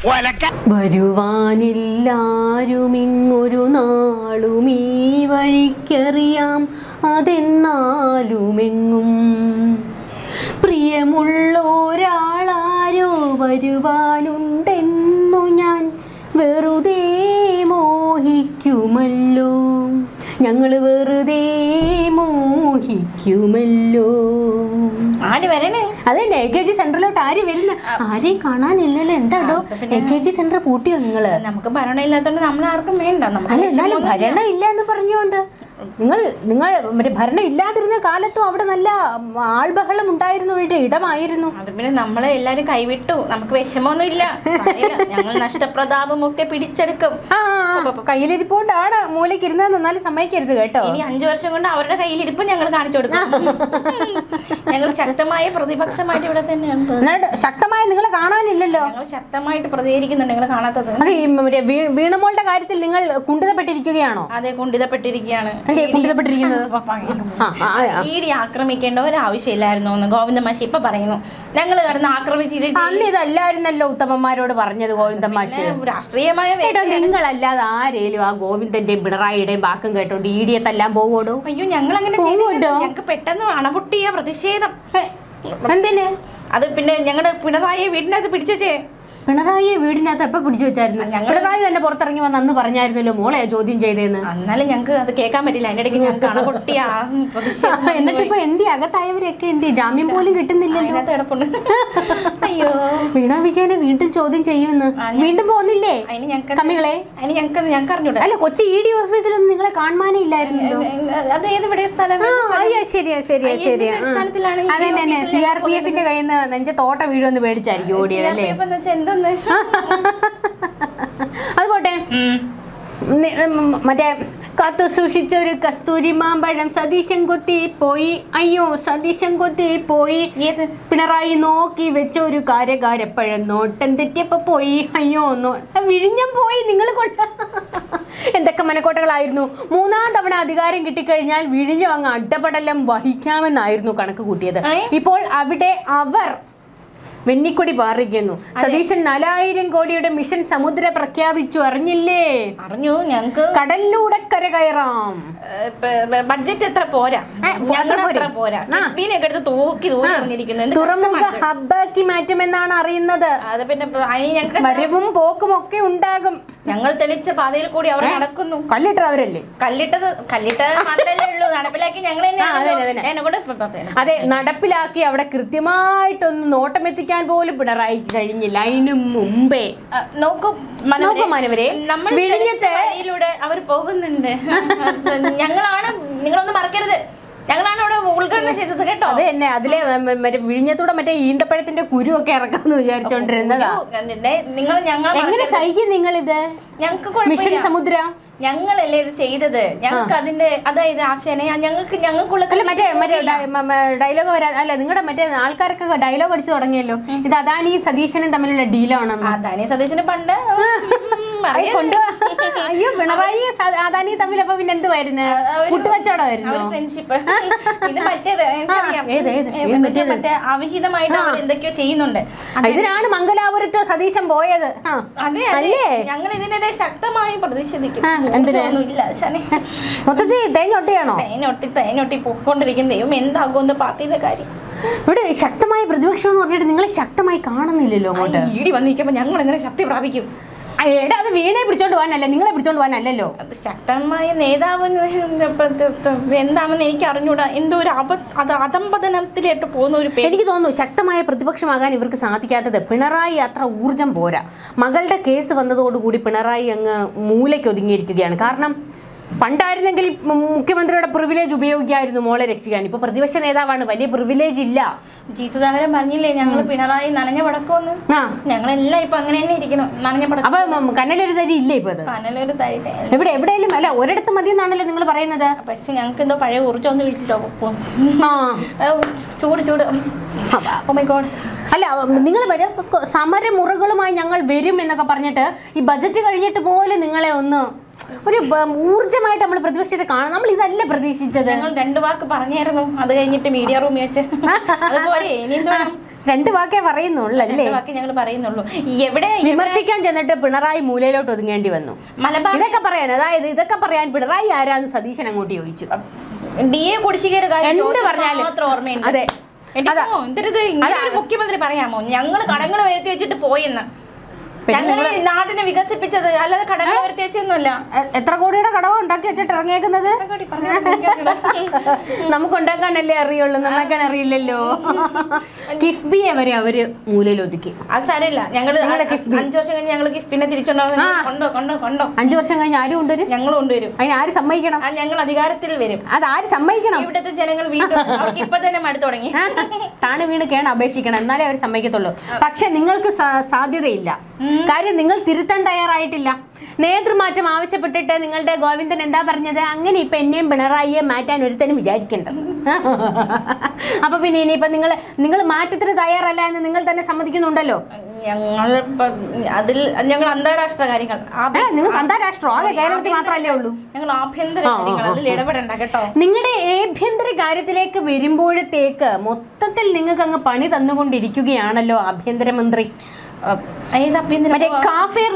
വരുവാനില്ലാരുമിങ്ങൊരു നാളും ഈ വഴിക്കറിയാം അതെന്നാലുമെങ്ങും പ്രിയമുള്ളൊരാളാരോ വരുവാനുണ്ടെന്നു ഞാൻ വെറുതെ മോഹിക്കുമല്ലോ, ഞങ്ങൾ വെറുതെ മോഹിക്കുമല്ലോ. ആര് വരണേ? അതന്നെ AKG സെന്ററിലോട്ട് ആര് വരുന്ന? ആരെയും കാണാനില്ലല്ലോ. എന്താടോ AKG സെന്റർ പൂട്ടിയോ നിങ്ങള്? നമുക്ക് ഭരണം ഇല്ലാത്തോണ്ട് നമ്മൾ ആർക്കും വേണ്ട. അല്ല എന്നാലും ഭരണം ഇല്ല എന്ന് പറഞ്ഞുകൊണ്ട് നിങ്ങൾ മറ്റേ ഭരണം ഇല്ലാതിരുന്ന കാലത്തും അവിടെ നല്ല ആൾബഹളം ഉണ്ടായിരുന്നു, ഇടമായിരുന്നു. അത് പിന്നെ നമ്മളെ എല്ലാരും കൈവിട്ടു. നമുക്ക് വിഷമമൊന്നും ഇല്ല. ഞങ്ങൾ നഷ്ടപ്രതാപം ഒക്കെ പിടിച്ചെടുക്കും. കയ്യിലിരിപ്പോണ്ടാണ് മൂലയ്ക്ക് ഇരുന്നതെന്ന് എന്നാലും സമ്മതിക്കരുത് കേട്ടോ. ഇനി 5 വർഷം കൊണ്ട് അവരുടെ കയ്യിലിരിപ്പ് ഞങ്ങൾ കാണിച്ചു കൊടുക്കും. ഞങ്ങൾ ശക്തമായ പ്രതിപക്ഷമായിട്ട് ഇവിടെ തന്നെയാണ്. ശക്തമായ നിങ്ങളെ കാണാനില്ലല്ലോ. ഞങ്ങൾ ശക്തമായിട്ട് പ്രതികരിക്കുന്നുണ്ട്, നിങ്ങൾ കാണാത്തത്. അത് വീണമോളുടെ കാര്യത്തിൽ നിങ്ങൾ കുണ്ഠിതപ്പെട്ടിരിക്കുകയാണോ? അതെ, കുണ്ഠിതപ്പെട്ടിരിക്കുകയാണ്. ഈടി ആക്രമിക്കേണ്ട ഒരു ആവശ്യമില്ലായിരുന്നു എന്ന് ഗോവിന്ദ മാഷി ഇപ്പൊ പറയുന്നു. ഞങ്ങൾ കിടന്ന് ആക്രമിച്ച് ഇതല്ലായിരുന്നല്ലോ ഉത്തമന്മാരോട് പറഞ്ഞത് ഗോവിന്ദ മാഷി. രാഷ്ട്രീയമായ നിങ്ങളല്ലാതെ ആരേലും ആ ഗോവിന്ദന്റെയും പിണറായിയുടെയും വാക്കും കേട്ടോണ്ട് ഈടിയെ തല്ലാൻ പോവോടോ? അയ്യോ, ഞങ്ങൾ അങ്ങനെ ഞങ്ങൾക്ക് പെട്ടെന്ന് അണപൊട്ടിയ പ്രതിഷേധം. എന്തിന്? അത് പിന്നെ ഞങ്ങളുടെ പിണറായിയെ വീടിനകത്ത് പിടിച്ചു വെച്ചേ. പിണറായിയെ വീടിനകത്ത് എപ്പോൾ പിടിച്ചു വെച്ചായിരുന്നു? പിണറായി തന്നെ പുറത്തിറങ്ങി വന്ന് അന്ന് പറഞ്ഞായിരുന്നല്ലോ മോളെ ചോദ്യം ചെയ്തേന്ന്. എന്നാലും ഞങ്ങൾക്ക് അത് കേൾക്കാൻ പറ്റില്ല. അതിന്റെ ഇടയ്ക്ക് ഞങ്ങൾക്ക് അണപൊട്ടിയ പ്രതിഷേധം. എന്നിട്ട് ഇപ്പൊ എന്തി അകത്തായവരൊക്കെ എന്തി? ജാമ്യം പോലും കിട്ടുന്നില്ലല്ലോ. അയ്യോ, വീണ വിജയനെ വീണ്ടും ചോദ്യം ചെയ്യുമെന്ന് വീണ്ടും പോകുന്നില്ലേ കമ്മികളെ? ഞങ്ങൾക്ക് അറിഞ്ഞൂടാ. അല്ല, കൊച്ചി ED ഓഫീസിലൊന്നും നിങ്ങളെ കാണാനേ ഇല്ലായിരുന്നല്ലോ. അത് ഏത് സ്ഥലം? ശരിയാ അതന്നെ CRPF കയ്യിൽ നിന്ന് നെഞ്ച തോട്ട വീഴൊന്ന് പേടിച്ചായിരിക്കും ഓടിയത് അല്ലേ? അത് പോട്ടെ, മറ്റേ കാത്തു സൂക്ഷിച്ച ഒരു കസ്തൂരി മാമ്പഴം സതീശൻ കൊത്തി പോയി. അയ്യോ, സതീശൻ കൊത്തി പോയി. പിണറായി നോക്കി വെച്ച ഒരു കാരകാരപ്പഴം നോട്ടം തെറ്റിയപ്പോ പോയി. അയ്യോ, വിഴിഞ്ഞം പോയി. നിങ്ങൾ കൊണ്ട് എന്തൊക്കെ മനക്കോട്ടകളായിരുന്നു. 3ാം തവണ അധികാരം കിട്ടിക്കഴിഞ്ഞാൽ വിഴിഞ്ഞം അങ്ങ് അഡപടലം വഹിക്കാമെന്നായിരുന്നു കണക്ക് കൂട്ടിയത്. ഇപ്പോൾ അവിടെ അവർ വെന്നിക്കൊടി പാറിക്കുന്നു. സതീശൻ 4000 കോടിയുടെ മിഷൻ സമുദ്ര പ്രഖ്യാപിച്ചു. അറിഞ്ഞില്ലേ? അറിഞ്ഞു. ഞങ്ങൾക്ക് കടലിലൂടെ കര കയറാം. ബഡ്ജറ്റ് എത്ര പോരാ, തുറമുഖ ഹബ്ബാക്കി മാറ്റുമെന്നാണ് അറിയുന്നത്. അത് പിന്നെ വരവും പോക്കും ഒക്കെ ഉണ്ടാകും. ഞങ്ങൾ തെളിച്ച പാതയിൽ കൂടി അവർ നടക്കുന്നു. കല്ലിട്ടവരല്ലേ? കല്ലിട്ടത് മാത്രമല്ലേ ഉള്ളൂ. നടപ്പിലാക്കി ഞങ്ങൾ അതെ, നടപ്പിലാക്കി അവിടെ കൃത്യമായിട്ടൊന്ന് നോട്ടമെത്തിക്കാൻ പോലും പിണറായിക്ക് കഴിഞ്ഞില്ല. അതിനു മുമ്പേ മനവരെ വിഴിഞ്ഞത്തെ അവർ പോകുന്നുണ്ട്. ഞങ്ങളാണ്, നിങ്ങളൊന്നും മറക്കരുത്, ഞങ്ങളാണ് അവിടെ ഉദ്ഘാടനം ചെയ്തത് കേട്ടോ. അത് തന്നെ, അതിലെ മറ്റേ വിഴിഞ്ഞത്തൂടെ മറ്റേ ഈന്തപ്പഴത്തിന്റെ കുരു ഒക്കെ ഇറക്കാന്ന് വിചാരിച്ചോണ്ടിരുന്നതാ. എങ്ങനെ സഹിക്കും നിങ്ങളിത്? ഞങ്ങൾക്ക് മിഷൻ സമുദ്ര ഞങ്ങളല്ലേ ഇത് ചെയ്തത്. ഞങ്ങൾക്ക് അതിന്റെ അതായത് ആശയനെ ഞങ്ങൾക്കുള്ള മറ്റേ ഡയലോഗ് വരാ. അല്ല, നിങ്ങളുടെ മറ്റേ ആൾക്കാരൊക്കെ ഡയലോഗ് അടിച്ചു തുടങ്ങിയല്ലോ. ഇത് അദാനി സതീശനും തമ്മിലുള്ള ഡീലാണെന്ന്. അദാനി സതീശന് പണ്ട് അയ്യോ, പിണറായി അദാനി തമ്മിൽ അപ്പൊ പിന്നെ എന്തുവായിരുന്നു? കൂട്ടുകച്ചവടമായിരുന്നു, ഫ്രണ്ട്ഷിപ്പ്. ഇത് മറ്റേ അവിഹിതമായിട്ട് അവർ എന്തൊക്കെയോ ചെയ്യുന്നുണ്ട്. ഇതിനാണ് മംഗലാപുരത്ത് സതീശൻ പോയത്. അല്ലേ? ഞങ്ങൾ ഇതിനെതിരെ ശക്തമായി പ്രതിഷേധിക്കും. മൊത്തത്തിൽ തേഞ്ഞൊട്ടിയാണോ? തേഞ്ഞൊട്ടി പൊക്കോണ്ടിരിക്കുന്ന ദൈവം എന്താകുമെന്ന് പാർട്ടിയുടെ കാര്യം. ഇവിടെ ശക്തമായ പ്രതിപക്ഷം എന്ന് പറഞ്ഞിട്ട് നിങ്ങളെ ശക്തമായി കാണുന്നില്ലല്ലോ. ഈടി വന്നിരിക്കുമ്പോ ഞങ്ങൾ എങ്ങനെ ശക്തി പ്രാപിക്കും? അത് വീണെ പിടിച്ചോണ്ട് പോകാനല്ല, നിങ്ങളെ പിടിച്ചോണ്ട് പോകാനല്ലല്ലോ. അത് ശക്തമായ നേതാവ് എന്താണെന്ന് എനിക്ക് അറിഞ്ഞൂടാ. എന്തോ ഒരു അധംപതനത്തിലേക്ക് പോകുന്ന ഒരു എനിക്ക് തോന്നുന്നു. ശക്തമായ പ്രതിപക്ഷമാകാൻ ഇവർക്ക് സാധിക്കാത്തത് പിണറായി അത്ര ഊർജം പോരാ. മകളുടെ കേസ് വന്നതോടുകൂടി പിണറായി അങ്ങ് മൂലയ്ക്ക് ഒതുങ്ങിയിരിക്കുകയാണ്. കാരണം പണ്ടായിരുന്നെങ്കിൽ മുഖ്യമന്ത്രിയുടെ പ്രിവിലേജ് ഉപയോഗിക്കായിരുന്നു മോളെ രക്ഷിക്കാൻ. ഇപ്പൊ പ്രതിപക്ഷ നേതാവാണ്, വലിയ പ്രിവിലേജ് ഇല്ല. സുധാകരൻ പറഞ്ഞില്ലേ ഞങ്ങൾ പിണറായി നനഞ്ഞ പടക്കമൊന്നു. ഞങ്ങളെല്ലാം ഇപ്പൊ അങ്ങനെ തന്നെ ഇരിക്കണം, നനഞ്ഞ പടക്കം. അപ്പൊ കനലൊരു തരി ഇല്ലേ ഇപ്പൊ? കനലൊരു തരി എവിടെയെങ്കിലും അല്ല, ഒരിടത്ത് മതി എന്നാണല്ലോ നിങ്ങൾ പറയുന്നത്. പക്ഷെ ഞങ്ങൾക്ക് എന്തോ പഴയ ഊർജ്ജം കിട്ടില്ലോ. ചൂട് ഓ മൈ ഗോഡ്. അല്ല, നിങ്ങൾ വരും സമരമുറകളുമായി ഞങ്ങൾ വരും എന്നൊക്കെ പറഞ്ഞിട്ട് ഈ ബജറ്റ് കഴിഞ്ഞിട്ട് പോലും നിങ്ങളെ ഒന്ന് ഒരു ഊർജ്ജമായിട്ട് നമ്മൾ പ്രതിപക്ഷത്തെ കാണാം. നമ്മൾ ഇതല്ല പ്രതീക്ഷിച്ചത്. ഞങ്ങൾ 2 വാക്ക് പറഞ്ഞായിരുന്നു, അത് കഴിഞ്ഞിട്ട് മീഡിയ റൂമിൽ വെച്ച്. അതുപോലെ രണ്ട് വാക്കേ പറയുന്നുള്ളൂ അല്ലേ? ബാക്കി ഞങ്ങൾ പറയുന്നുള്ളൂ. എവിടെ വിമർശിക്കാൻ ചെന്നിട്ട് പിണറായി മൂലയിലോട്ട് ഒതുങ്ങേണ്ടി വന്നു. മലബാർ ഇതൊക്കെ പറയാൻ, അതായത് ഇതൊക്കെ പറയാൻ പിണറായി ആരാന്ന് സതീശൻ അങ്ങോട്ട് ചോദിച്ചു. DA കുടിശ്ശികയുടെ കാര്യം എന്ത് പറഞ്ഞാലും മാത്രം ഓർമ്മയുണ്ട്. അതെ, എന്തൊരിത് ഇങ്ങനെ ഒരു മുഖ്യമന്ത്രി പറയാമോ? ഞങ്ങൾ കടങ്ങൾ വരുത്തി വെച്ചിട്ട് പോയെന്ന്. ഞങ്ങൾ നാടിനെ വികസിപ്പിച്ചത് അല്ലാതെ കടങ്ങൾ വരുത്തി വെച്ചൊന്നുമല്ല. എത്ര കോടിയുടെ കടവ ഉണ്ടാക്കി വെച്ചിട്ട് ഇറങ്ങിയേക്കുന്നത്? നമുക്ക് ഉണ്ടാക്കാനല്ലേ അറിയുള്ളൂ, നന്നാക്കാൻ അറിയില്ലല്ലോ. കിഫ്ബിയെ വരെ അവര് മൂലയിൽ ഒതുക്കി. അത് സാരമില്ല, ഞങ്ങള് 5 വർഷം കഴിഞ്ഞ് ഞങ്ങൾ കിഫ്ബിനെ തിരിച്ചുകൊണ്ടോ 5 വർഷം കഴിഞ്ഞ് ആര് കൊണ്ടുവരും? ഞങ്ങൾ കൊണ്ടുവരും. അതിന് ആര് സമ്മതിക്കണം? ഞങ്ങൾ അധികാരത്തിൽ വരും. അത് ആര് സമ്മതിക്കണം? ഇവിടുത്തെ ജനങ്ങൾ വീണ്ടും അവർക്ക് ഇപ്പൊ തന്നെ മടുത്തു തുടങ്ങി. താണ് വീണ് കേണ് അപേക്ഷിക്കണം, എന്നാലേ അവർ സമ്മതിക്കത്തുള്ളൂ. പക്ഷെ നിങ്ങൾക്ക് സാധ്യതയില്ല. കാര്യം നിങ്ങൾ തിരുത്താൻ തയ്യാറായിട്ടില്ല. നേതൃമാറ്റം ആവശ്യപ്പെട്ടിട്ട് നിങ്ങളുടെ ഗോവിന്ദൻ എന്താ പറഞ്ഞത്? അങ്ങനെ ഇപ്പൊ എന്നെയും പിണറായിയെ മാറ്റാൻ ഒരുത്തനും വിചാരിക്കണ്ട. അപ്പൊ പിന്നെ ഇനിയിപ്പൊ നിങ്ങൾ മാറ്റത്തിന് തയ്യാറല്ല എന്ന് നിങ്ങൾ തന്നെ സമ്മതിക്കുന്നുണ്ടല്ലോ. ഞങ്ങൾ അന്താരാഷ്ട്ര കാര്യങ്ങൾ, നിങ്ങൾക്ക് അന്താരാഷ്ട്രം ആകെ കേരളത്തിൽ മാത്രമല്ലേ ഉള്ളൂ. ഞങ്ങൾ ആഭ്യന്തര കാര്യങ്ങൾ അതിൽ ഇടപെടണ്ട കേട്ടോ. നിങ്ങളുടെ ആഭ്യന്തര കാര്യത്തിലേക്ക് വരുമ്പോഴത്തേക്ക് മൊത്തത്തിൽ നിങ്ങൾക്ക് അങ്ങ് പണി തന്നുകൊണ്ടിരിക്കുകയാണല്ലോ ആഭ്യന്തരമന്ത്രി. മറ്റേ കാഫിർ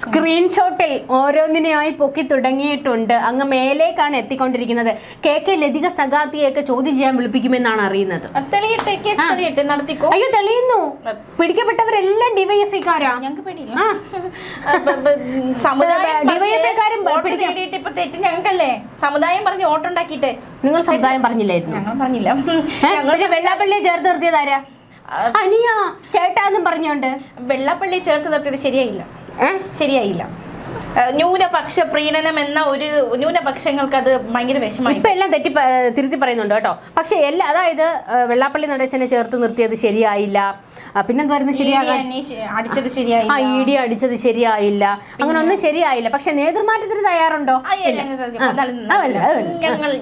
സ്ക്രീൻഷോട്ടിൽ ഓരോന്നിനെയായി പൊക്കി തുടങ്ങിയിട്ടുണ്ട്. അങ്ങ് മേലേക്കാണ് എത്തിക്കൊണ്ടിരിക്കുന്നത്. KK ലതിക സഖാത്തിയൊക്കെ ചോദ്യം ചെയ്യാൻ വിളിപ്പിക്കുമെന്നാണ് അറിയുന്നത്. അയ്യോ തെളിയുന്നു. പിടിക്കപ്പെട്ടവരെല്ലാം ഡിവൈഎഫ്ഐക്കാരാ. ഡിവൈഎഫ്ഐക്കാരും ഞങ്ങൾക്കല്ലേ സമുദായം പറഞ്ഞ് വോട്ടുണ്ടാക്കിയിട്ട്. നിങ്ങൾ സമുദായം പറഞ്ഞില്ലായിരുന്നു? ഞങ്ങൾ പറഞ്ഞില്ല. വെള്ളാപ്പള്ളിയെ ചേർത്ത് നിർത്തിയതാരാ? അനിയാ ചേട്ടാന്നും പറഞ്ഞോണ്ട്. വെള്ളാപ്പള്ളി ചേർത്ത് നിർത്തിയത് ശരിയായില്ല. ന്യൂനപക്ഷ പ്രീണനം എന്ന ഒരു ന്യൂനപക്ഷങ്ങൾക്ക് അത് ഭയങ്കര വിഷമമായി. ഇപ്പൊ എല്ലാം തിരുത്തി പറയുന്നുണ്ട് കേട്ടോ. പക്ഷെ അതായത് വെള്ളാപ്പള്ളി നടേശനെ ചേർത്ത് നിർത്തിയത് ശരിയായില്ല. പിന്നെന്തായിരുന്നു ശരിയാകാൻ? ED അടിച്ചത് ശരിയായില്ല. അങ്ങനെ ഒന്നും ശരിയായില്ല. പക്ഷെ നേതൃമാറ്റത്തിന് തയ്യാറുണ്ടോ?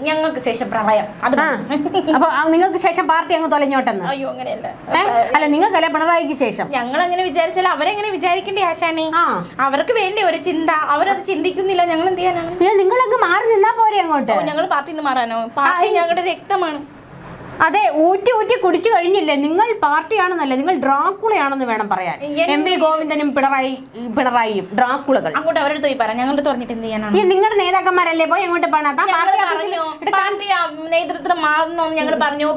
ഞങ്ങൾക്ക് ശേഷം പ്രളയം. അപ്പൊ നിങ്ങൾക്ക് ശേഷം പാർട്ടി അങ്ങ് തൊലഞ്ഞോട്ടെന്ന്? അയ്യോ അങ്ങനെയല്ല. അല്ല, നിങ്ങൾക്കല്ല പിണറായിക്ക് ശേഷം. ഞങ്ങൾ അങ്ങനെ വിചാരിച്ചാൽ അവരെങ്ങനെ വിചാരിക്കണ്ടേ ആശാനെ? അവർക്ക് വേണ്ടി ഒരു ചിന്ത, അവരത് ചിന്തിക്കുന്നില്ല. ഞങ്ങൾ എന്ത് ചെയ്യാനാണ്? നിങ്ങളങ്ങ് മാറി നിന്നാ പോരെ അങ്ങോട്ട്. ഞങ്ങൾ പാർട്ടിയിൽ നിന്ന് മാറാനോ? പാർട്ടി ഞങ്ങളുടെ രക്തമാണ്. അതെ, ഊറ്റി കുടിച്ചു കഴിഞ്ഞില്ലേ? നിങ്ങൾ പാർട്ടിയാണെന്നല്ല, നിങ്ങൾ ഡ്രാക്കുളയാണെന്ന് വേണം പറയാൻ. MV ഗോവിന്ദനും പിണറായിയും ഡ്രാക്കുളകൾ. അങ്ങോട്ട് അവരുടെ പോയി പറയാം. ഞങ്ങളുടെ തുറന്നിട്ട് എന്ത് ചെയ്യാനാണ്? നിങ്ങളുടെ നേതാക്കന്മാരല്ലേ പോയി അങ്ങോട്ട് പോകണം. പാർട്ടി നേതൃത്വം മാറുന്നോന്ന് ഞങ്ങൾ പറഞ്ഞു.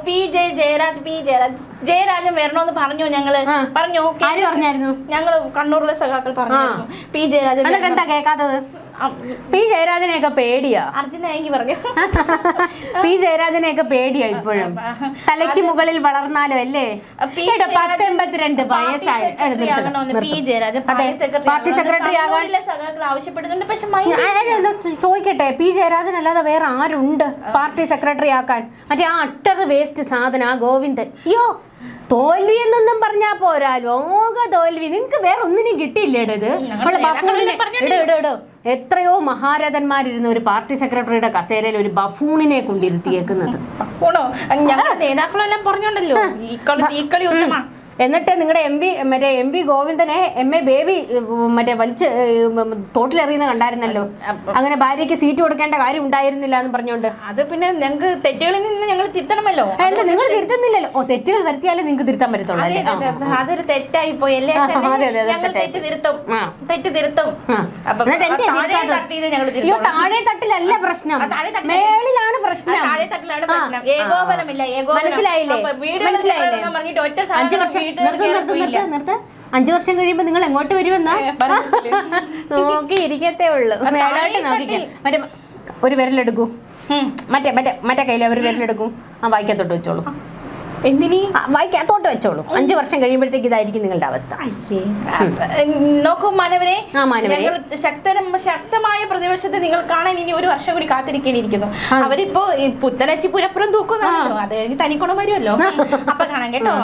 ജയരാജൻ വരണോന്ന് പറഞ്ഞു. ഞങ്ങള് പറഞ്ഞു. ആര് പറഞ്ഞായിരുന്നു? ഞങ്ങള് കണ്ണൂരിലെ സഖാക്കൾ പറഞ്ഞു. P ജയരാജൻ എന്താ കേൾക്കാത്തത്? P ജയരാജനെയൊക്കെ പേടിയാ. അർജുനായെങ്കിൽ പറഞ്ഞു. P ജയരാജനെയൊക്കെ പേടിയാ ഇപ്പോഴും. തലയ്ക്ക് മുകളിൽ വളർന്നാലോ അല്ലേ? 82 വയസ്സായി. പാർട്ടി സെക്രട്ടറി ആകാൻ ആവശ്യപ്പെടുന്നുണ്ട്. പക്ഷെ ചോദിക്കട്ടെ, P ജയരാജൻ അല്ലാതെ വേറെ ആരുണ്ട് പാർട്ടി സെക്രട്ടറി ആക്കാൻ? മറ്റേ ആ അട്ടർ വേസ്റ്റ് സാധനം, ആ ഗോവിന്ദൻ. അയ്യോ, തോൽവി എന്നൊന്നും പറഞ്ഞാ പോരാ, ലോക തോൽവി. നിങ്ങക്ക് വേറെ ഒന്നിനും കിട്ടിയില്ലേടോ ഇത്? ഇടോ എത്രയോ മഹാരഥന്മാരിരുന്ന ഒരു പാർട്ടി സെക്രട്ടറിയുടെ കസേരയിൽ ഒരു ബഫൂണിനെ കൊണ്ടിരുത്തിയേക്കുന്നത്. നേതാക്കളെല്ലാം പറഞ്ഞോണ്ടല്ലോ ഈ കളി ഉത്തമ. എന്നിട്ട് നിങ്ങളുടെ MV ഗോവിന്ദനെ MA ബേബി മറ്റേ വലിച്ച് തോട്ടിലെറിയുന്ന കണ്ടായിരുന്നല്ലോ. അങ്ങനെ ഭാര്യയ്ക്ക് സീറ്റ് കൊടുക്കേണ്ട കാര്യം ഉണ്ടായിരുന്നില്ല എന്ന് പറഞ്ഞോണ്ട്. അത് പിന്നെ ഞങ്ങൾക്ക് തെറ്റുകളിൽ നിന്ന് ഞങ്ങൾ തിരുത്തണമല്ലോ. നിങ്ങൾ തിരുത്തുന്നില്ലല്ലോ. തെറ്റുകൾ വരുത്തിയാലേ നിങ്ങൾക്ക് തിരുത്താൻ പറ്റത്തുള്ളൂ അല്ലേ? അതൊരു തെറ്റായി പോയി അല്ലേ? തെറ്റ് തിരുത്തും. താഴെ തട്ടിലല്ല പ്രശ്നം, മേളിലാണ് പ്രശ്നം. ഏകോപനമില്ല. മനസ്സിലായില്ലേ? 5 വർഷം 5 വർഷം കഴിയുമ്പോ നിങ്ങൾ എങ്ങോട്ട് വരുമെന്നാ നോക്കി ഇരിക്കത്തേ ഉള്ളു. മേലോട്ട് നോക്കിക്കേ. മറ്റേ ഒരു വിരലെടുക്കൂ. മറ്റേ കയ്യിലെ ഒരു വിരലെടുക്കൂ. ആ വായിക്കത്തോട്ട് വെച്ചോളൂ. എന്തിനീ വായിക്കത്തോട്ട് വെച്ചോളൂ. 5 വർഷം കഴിയുമ്പോഴത്തേക്ക് ഇതായിരിക്കും നിങ്ങളുടെ അവസ്ഥ. നോക്കൂ മാനവരെ, ശക്തമായ പ്രതിപക്ഷത്തെ നിങ്ങൾ കാണാൻ ഇനി 1 വർഷം കൂടി കാത്തിരിക്കേണ്ടിയിരിക്കുന്നു. അവരിപ്പോ പുത്തനച്ചി പുരപ്പുറം തൂക്കുന്നതാണല്ലോ. അത് കഴിഞ്ഞ് തനിക്കുണം വരുമല്ലോ. അപ്പൊ കാണാൻ കേട്ടോ.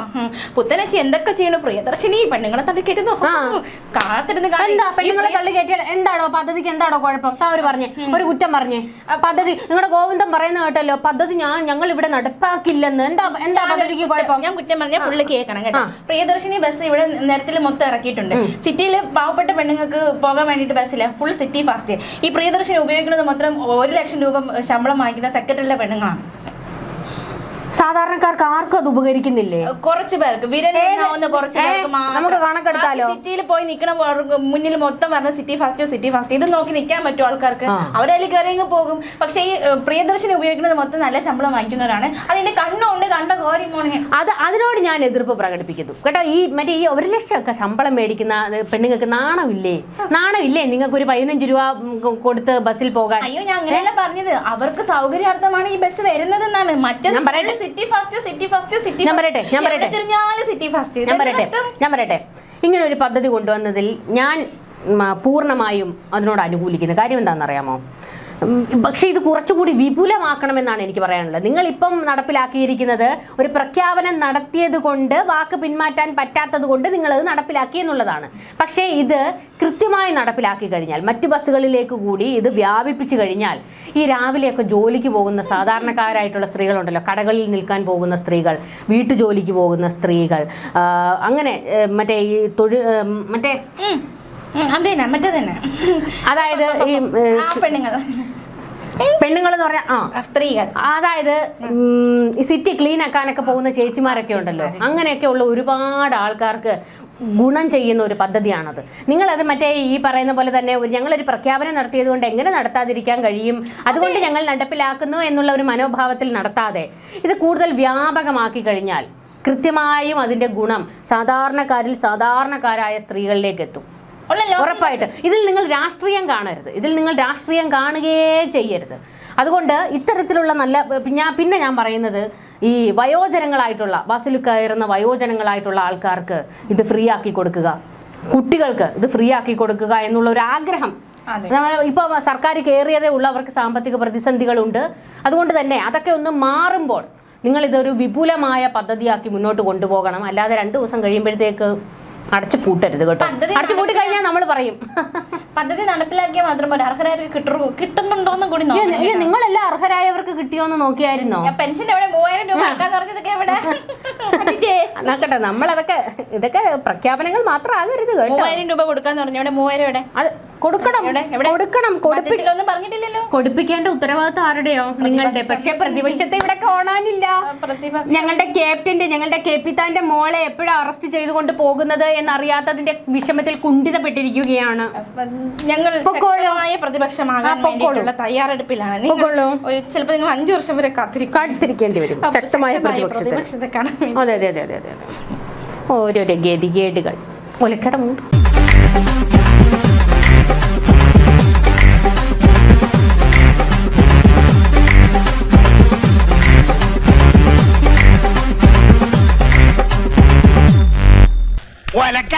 പുത്തനച്ചി എന്തൊക്കെ ചെയ്യണു? പ്രിയദർശിനി പെണ്ണുങ്ങളെ തള്ളിക്കയറ്റുന്നു. കാത്തിരുന്ന് പെണ്ണുങ്ങളെ തള്ളിക്കയറ്റിയാൽ എന്താണോ പദ്ധതിക്ക്? എന്താണോ കുഴപ്പം? പറഞ്ഞേ, ഒരു കുറ്റം പറഞ്ഞേ. പദ്ധതി നിങ്ങളുടെ ഗോവിന്ദൻ പറയുന്നത് കേട്ടല്ലോ, പദ്ധതി ഞങ്ങൾ ഇവിടെ നടപ്പാക്കില്ലെന്ന്. എന്താ ഞാൻ കുറ്റം പറഞ്ഞാൽ ഫുള്ള് കേൾക്കണം കേട്ടോ. പ്രിയദർശിനി ബസ് ഇവിടെ നിരത്തിൽ മൊത്തം ഇറക്കിയിട്ടുണ്ട്. സിറ്റിയിൽ പാവപ്പെട്ട പെണ്ണുങ്ങൾക്ക് പോകാൻ വേണ്ടിയിട്ട് ബസ്സില്ല, ഫുൾ സിറ്റി ഫാസ്റ്റ്. ഈ പ്രിയദർശിനി ഉപയോഗിക്കുന്നത് മൊത്തം 1 ലക്ഷം രൂപ ശമ്പളം വാങ്ങിക്കുന്ന സെക്രട്ടറിയിലെ പെണ്ണുങ്ങളാണ്. സാധാരണക്കാർക്ക് ആർക്കും അത് ഉപകരിക്കുന്നില്ലേ? കുറച്ച് പേർക്ക് വിരലിനാവുന്ന കുറച്ച് പേർക്ക് നമുക്ക് കണക്കെടുത്താലോ? സിറ്റിയിൽ പോയി നിൽക്കണ മുന്നിൽ മൊത്തം പറഞ്ഞ സിറ്റി ഫാസ്റ്റ് ഇത് നോക്കി നിൽക്കാൻ പറ്റും ആൾക്കാർക്ക്, അവരതിൽ കയറിയങ്ങ് പോകും. പക്ഷെ ഈ പ്രിയദർശിനി ഉപയോഗിക്കുന്നത് മൊത്തം നല്ല ശമ്പളം വാങ്ങിക്കുന്നവരാണ്. അതിന്റെ കണ്ണുകൊണ്ട് കണ്ട കാര്യം അതിനോട് ഞാൻ എതിർപ്പ് പ്രകടിപ്പിക്കുന്നു കേട്ടോ. ഈ മറ്റേ ഈ 1 ലക്ഷമൊക്കെ ശമ്പളം മേടിക്കുന്ന പെണ്ണുങ്ങൾക്ക് നാണമില്ലേ? നിങ്ങൾക്ക് ഒരു 15 രൂപ കൊടുത്ത് ബസ്സിൽ പോകാൻ? അയ്യോ, ഞാൻ അങ്ങനെയല്ല പറഞ്ഞത്, അവർക്ക് സൗകര്യാർത്ഥമാണ് ഈ ബസ് വരുന്നതെന്നാണ്. മറ്റേ ഞാൻ പറയട്ടെ, ഇങ്ങനെ ഒരു പദ്ധതി കൊണ്ടുവന്നതിൽ ഞാൻ പൂർണ്ണമായും അതിനോട് അനുകൂലിക്കുന്നു. കാര്യം എന്താണെന്നറിയാമോ? പക്ഷേ ഇത് കുറച്ചുകൂടി വിപുലമാക്കണമെന്നാണ് എനിക്ക് പറയാനുള്ളത്. നിങ്ങളിപ്പം നടപ്പിലാക്കിയിരിക്കുന്നത് ഒരു പ്രഖ്യാപനം നടത്തിയത് കൊണ്ട് വാക്ക് പിന്മാറ്റാൻ പറ്റാത്തത് കൊണ്ട് നിങ്ങളത് നടപ്പിലാക്കി എന്നുള്ളതാണ്. പക്ഷേ ഇത് കൃത്യമായി നടപ്പിലാക്കി കഴിഞ്ഞാൽ, മറ്റ് ബസ്സുകളിലേക്ക് കൂടി ഇത് വ്യാപിപ്പിച്ചു കഴിഞ്ഞാൽ, ഈ രാവിലെയൊക്കെ ജോലിക്ക് പോകുന്ന സാധാരണക്കാരായിട്ടുള്ള സ്ത്രീകളുണ്ടല്ലോ, കടകളിൽ നിൽക്കാൻ പോകുന്ന സ്ത്രീകൾ, വീട്ടുജോലിക്ക് പോകുന്ന സ്ത്രീകൾ, അങ്ങനെ മറ്റേ ഈ അതായത് ഈ പെണ്ണുങ്ങൾ എന്ന് പറഞ്ഞാൽ സ്ത്രീകൾ, അതായത് ഈ സിറ്റി ക്ലീൻ ആക്കാനൊക്കെ പോകുന്ന ചേച്ചിമാരൊക്കെ ഉണ്ടല്ലോ, അങ്ങനെയൊക്കെ ഉള്ള ഒരുപാട് ആൾക്കാർക്ക് ഗുണം ചെയ്യുന്ന ഒരു പദ്ധതിയാണത്. നിങ്ങളത് മറ്റേ ഈ പറയുന്ന പോലെ തന്നെ ഞങ്ങളൊരു പ്രഖ്യാപനം നടത്തിയത് കൊണ്ട് എങ്ങനെ നടത്താതിരിക്കാൻ കഴിയും, അതുകൊണ്ട് ഞങ്ങൾ നടപ്പിലാക്കുന്നു എന്നുള്ള ഒരു മനോഭാവത്തിൽ നടത്താതെ ഇത് കൂടുതൽ വ്യാപകമാക്കി കഴിഞ്ഞാൽ കൃത്യമായും അതിൻ്റെ ഗുണം സാധാരണക്കാരായ സ്ത്രീകളിലേക്ക് എത്തും ഉറപ്പായിട്ട്. ഇതിൽ നിങ്ങൾ രാഷ്ട്രീയം കാണരുത്, ഇതിൽ നിങ്ങൾ രാഷ്ട്രീയം കാണുകയേ ചെയ്യരുത്. അതുകൊണ്ട് ഇത്തരത്തിലുള്ള പിന്നെ ഞാൻ പറയുന്നത്, ഈ വയോജനങ്ങളായിട്ടുള്ള ബസ്സിൽ കയറുന്ന വയോജനങ്ങളായിട്ടുള്ള ആൾക്കാർക്ക് ഇത് ഫ്രീ ആക്കി കൊടുക്കുക, കുട്ടികൾക്ക് ഇത് ഫ്രീ ആക്കി കൊടുക്കുക എന്നുള്ള ഒരു ആഗ്രഹം. ഇപ്പോൾ സർക്കാർ കയറിയതേ ഉള്ളൂ, അവർക്ക് സാമ്പത്തിക പ്രതിസന്ധികളുണ്ട്. അതുകൊണ്ട് തന്നെ അതൊക്കെ ഒന്ന് മാറുമ്പോൾ നിങ്ങളിതൊരു വിപുലമായ പദ്ധതിയാക്കി മുന്നോട്ട് കൊണ്ടുപോകണം. അല്ലാതെ 2 ദിവസം കഴിയുമ്പോഴത്തേക്ക് അടച്ചു പൂട്ടരുത് കേട്ടോ. അടച്ചു പൂട്ടി കഴിഞ്ഞാൽ നമ്മൾ പറയും പദ്ധതി നടപ്പിലാക്കിയാൽ മാത്രം പോലെ അർഹരായവർക്ക് കിട്ടുന്നുണ്ടോന്നും കൂടി നിങ്ങളെല്ലാം അർഹരായവർക്ക് കിട്ടിയോന്ന് നോക്കിയായിരുന്നോ? പെൻഷൻ എവിടെ 3000 രൂപ പറഞ്ഞതൊക്കെ എവിടെ നോക്കട്ടെ, ഇതൊക്കെ പ്രഖ്യാപനങ്ങൾ മാത്രമാകരുത് കേട്ടോ. 3000 രൂപ കൊടുക്കാന്ന് പറഞ്ഞു, ഇവിടെ 3000 എവിടെ? അത് കൊടുപ്പിക്കേണ്ട ഉത്തരവാദിത്തം ആരുടെയോ? നിങ്ങളുടെ. പക്ഷെ പ്രതിപക്ഷത്തെ ഇവിടെ കാണാനില്ല. ഞങ്ങളുടെ കേപ്പിത്താന്റെ മോളെ എപ്പോഴാണ് അറസ്റ്റ് ചെയ്തുകൊണ്ട് പോകുന്നത് എന്നറിയാത്തതിന്റെ വിഷമത്തിൽ കുണ്ഠിതപ്പെട്ടിരിക്കുകയാണ്. ഞങ്ങൾ പ്രതിപക്ഷമാകാൻ വേണ്ടിയിട്ടുള്ള തയ്യാറെടുപ്പിലാണ്. ചിലപ്പോൾ നിങ്ങൾ 5 വർഷം വരെ കാത്തിരിക്കേണ്ടി വരും ശക്തമായ പ്രതിപക്ഷത്തെ കാണാൻ. അതെ, ഓരോരോ ഗതികേടുകൾ ഒലക്കടമുണ്ട്.